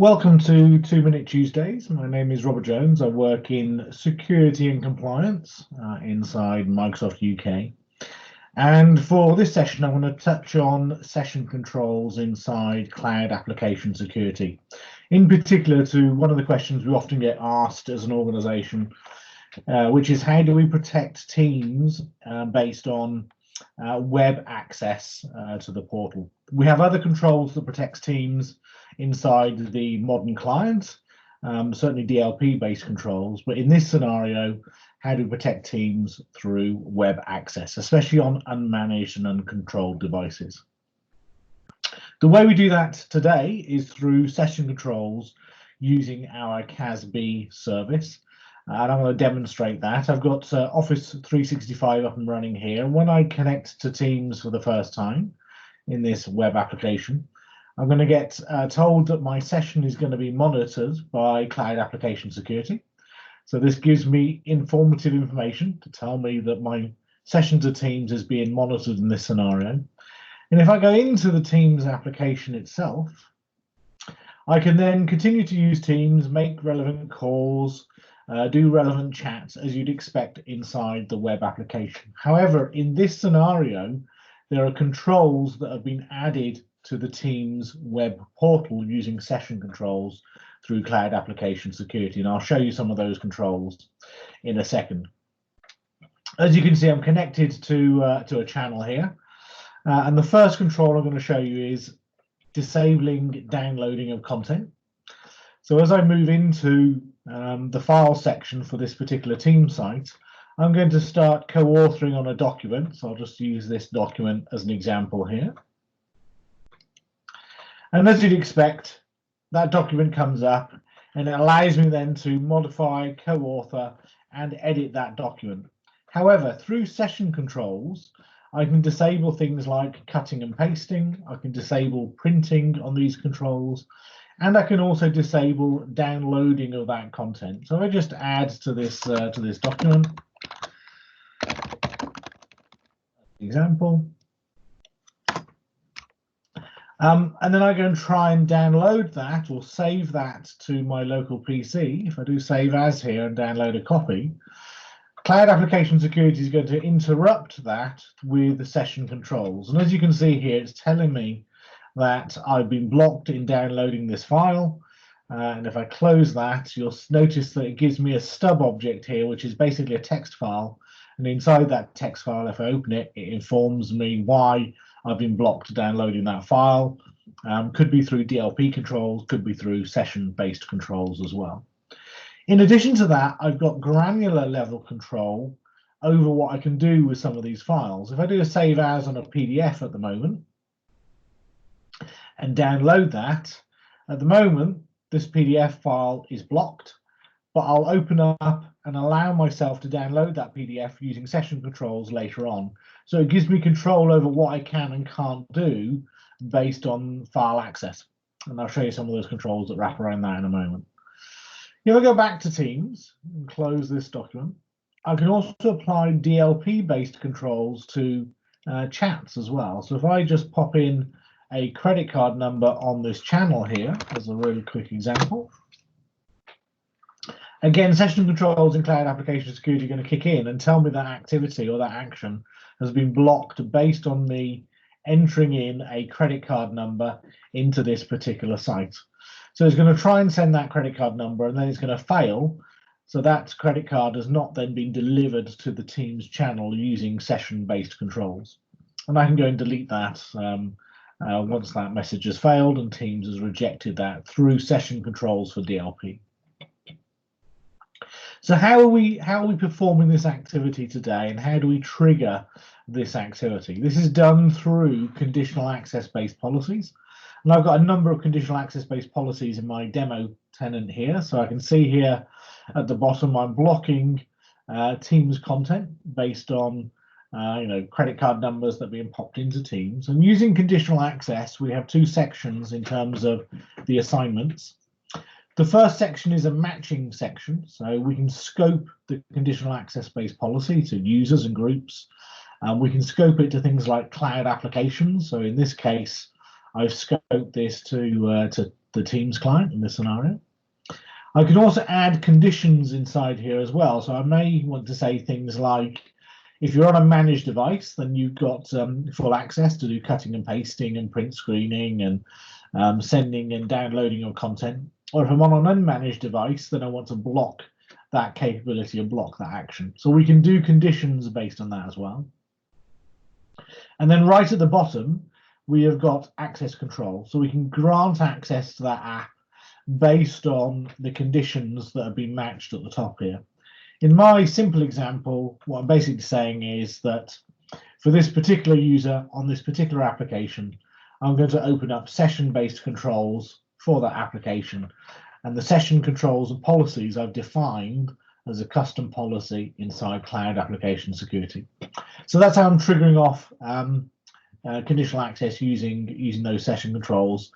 Welcome to 2 Minute Tuesdays. My name is Robert Jones. I work in security and compliance inside Microsoft UK. And for this session, I'm going to touch on session controls inside cloud application security. In particular, to one of the questions we often get asked as an organization, which is how do we protect teams based on web access to the portal. We have other controls that protects teams inside the modern client, certainly DLP based controls, but in this scenario, how do we protect teams through web access, especially on unmanaged and uncontrolled devices? The way we do that today is through session controls using our CAS-B service. And I'm going to demonstrate that. I've got Office 365 up and running here. When I connect to Teams for the first time in this web application, I'm going to get told that my session is going to be monitored by Cloud Application Security. So this gives me informative information to tell me that my session to Teams is being monitored in this scenario. And if I go into the Teams application itself, I can then continue to use Teams, make relevant calls, do relevant chats as you'd expect inside the web application. However, in this scenario, there are controls that have been added to the Teams web portal using session controls through Cloud Application Security, and I'll show you some of those controls in a second. As you can see, I'm connected to a channel here, and the first control I'm going to show you is disabling downloading of content. So as I move into the file section for this particular team site, I'm going to start co-authoring on a document. So I'll just use this document as an example here. And as you'd expect, that document comes up and it allows me then to modify, co-author and edit that document. However, through session controls, I can disable things like cutting and pasting. I can disable printing on these controls. And I can also disable downloading of that content. So I just add to this document. Example. And then I go and try and download that or save that to my local PC. If I do save as here and download a copy, Cloud Application Security is going to interrupt that with the session controls. And as you can see here, it's telling me that I've been blocked in downloading this file. And if I close that, you'll notice that it gives me a stub object here, which is basically a text file. And inside that text file, if I open it, it informs me why I've been blocked downloading that file. Could be through DLP controls, could be through session-based controls as well. In addition to that, I've got granular level control over what I can do with some of these files. If I do a save as on a PDF at the moment, and download that, at the moment this PDF file is blocked, but I'll open up and allow myself to download that PDF using session controls later on. So it gives me control over what I can and can't do based on file access, and I'll show you some of those controls that wrap around that in a moment. If I go back to Teams and close this document, I can also apply DLP based controls to chats as well. So if I just pop in a credit card number on this channel here as a really quick example. Again, session controls in Cloud Application Security are going to kick in and tell me that activity or that action has been blocked based on me entering in a credit card number into this particular site. So it's going to try and send that credit card number and then it's going to fail. So that credit card has not then been delivered to the Teams channel using session-based controls. And I can go and delete that once that message has failed and Teams has rejected that through session controls for DLP. So how are we performing this activity today, and how do we trigger this activity? This is done through conditional access based policies, and I've got a number of conditional access based policies in my demo tenant here. So I can see here at the bottom I'm blocking Teams content based on credit card numbers that are being popped into Teams. And using conditional access, we have two sections in terms of the assignments. The first section is a matching section, so we can scope the conditional access-based policy to users and groups. We can scope it to things like cloud applications. So in this case, I've scoped this to the Teams client in this scenario. I can also add conditions inside here as well. So I may want to say things like, if you're on a managed device, then you've got full access to do cutting and pasting and print screening and sending and downloading your content. Or if I'm on an unmanaged device, then I want to block that capability or block that action. So we can do conditions based on that as well. And then right at the bottom, we have got access control. So we can grant access to that app based on the conditions that have been matched at the top here. In my simple example, what I'm basically saying is that for this particular user on this particular application, I'm going to open up session-based controls for that application. And the session controls and policies I've defined as a custom policy inside Cloud Application Security. So that's how I'm triggering off conditional access using those session controls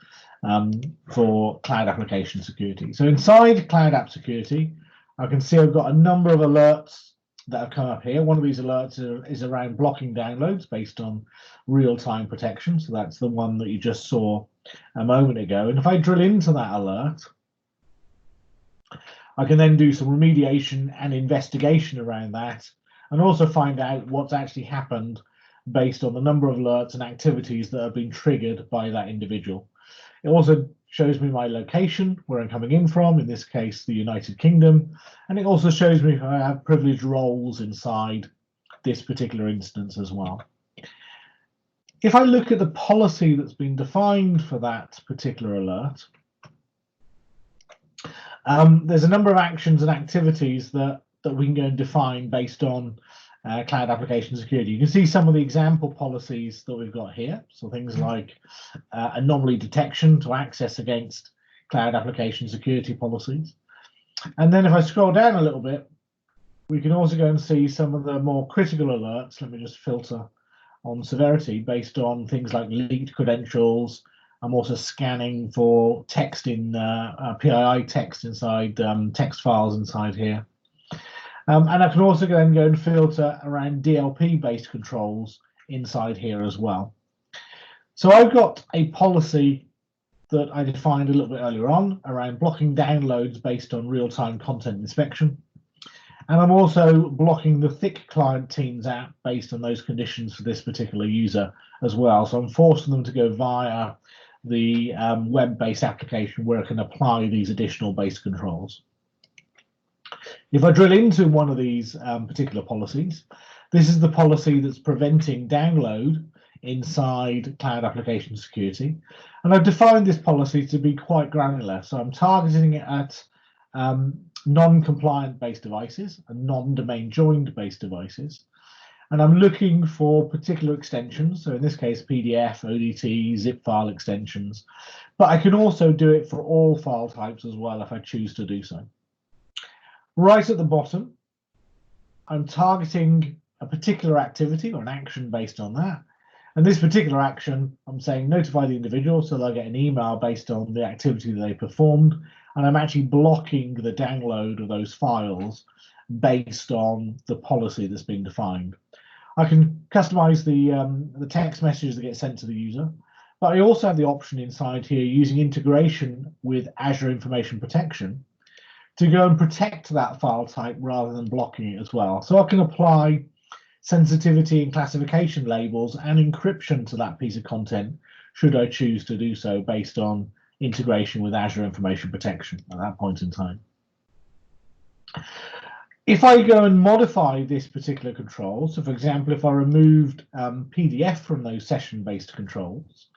for Cloud Application Security. So inside Cloud App Security, I can see I've got a number of alerts that have come up here. One of these alerts is around blocking downloads based on real-time protection. So that's the one that you just saw a moment ago. And if I drill into that alert, I can then do some remediation and investigation around that, and also find out what's actually happened based on the number of alerts and activities that have been triggered by that individual. It also shows me my location, where I'm coming in from, in this case, the United Kingdom. And it also shows me if I have privileged roles inside this particular instance as well. If I look at the policy that's been defined for that particular alert, there's a number of actions and activities that we can go and define based on Cloud Application Security. You can see some of the example policies that we've got here. So things like anomaly detection to access against Cloud Application Security policies. And then if I scroll down a little bit, we can also go and see some of the more critical alerts. Let me just filter on severity based on things like leaked credentials. I'm also scanning for text in PII text inside text files inside here. And I can also go and filter around DLP-based controls inside here as well. So I've got a policy that I defined a little bit earlier on around blocking downloads based on real-time content inspection. And I'm also blocking the thick client Teams app based on those conditions for this particular user as well. So I'm forcing them to go via the web-based application where I can apply these additional base controls. If I drill into one of these particular policies, this is the policy that's preventing download inside Cloud Application Security. And I've defined this policy to be quite granular. So I'm targeting it at non-compliant based devices and non-domain joined based devices. And I'm looking for particular extensions. So in this case, PDF, ODT, zip file extensions. But I can also do it for all file types as well if I choose to do so. Right at the bottom, I'm targeting a particular activity or an action based on that. And this particular action, I'm saying notify the individual so they'll get an email based on the activity that they performed. And I'm actually blocking the download of those files based on the policy that's been defined. I can customize the text messages that get sent to the user, but I also have the option inside here using integration with Azure Information Protection to go and protect that file type rather than blocking it as well. So I can apply sensitivity and classification labels and encryption to that piece of content should I choose to do so based on integration with Azure Information Protection at that point in time. If I go and modify this particular control, so for example, if I removed PDF from those session-based controls,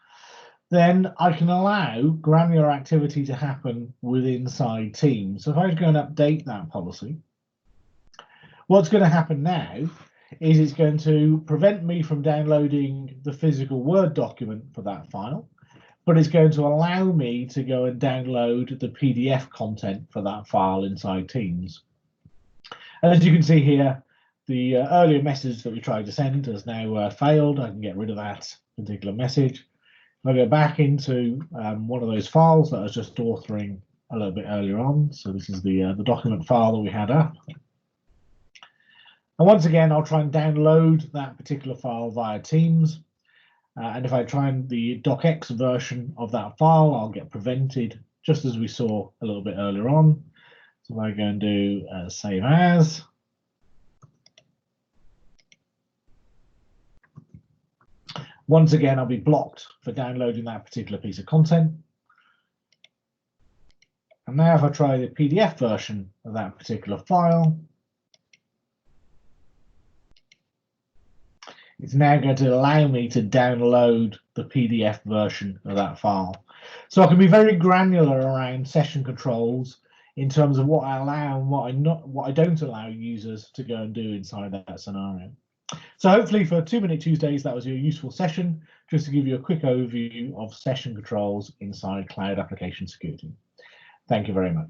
then I can allow granular activity to happen within inside Teams. So if I go and update that policy, what's going to happen now is it's going to prevent me from downloading the physical Word document for that file, but it's going to allow me to go and download the PDF content for that file inside Teams. And as you can see here, the earlier message that we tried to send has now failed. I can get rid of that particular message. If I go back into one of those files that I was just authoring a little bit earlier on, so this is the document file that we had up. And once again, I'll try and download that particular file via Teams. And if I try and the docx version of that file, I'll get prevented just as we saw a little bit earlier on. So if I go and do save as, once again, I'll be blocked for downloading that particular piece of content. And now if I try the PDF version of that particular file, it's now going to allow me to download the PDF version of that file. So I can be very granular around session controls in terms of what I allow and what I don't allow users to go and do inside that scenario. So hopefully for 2-Minute Tuesdays, that was your useful session, just to give you a quick overview of session controls inside cloud application security. Thank you very much.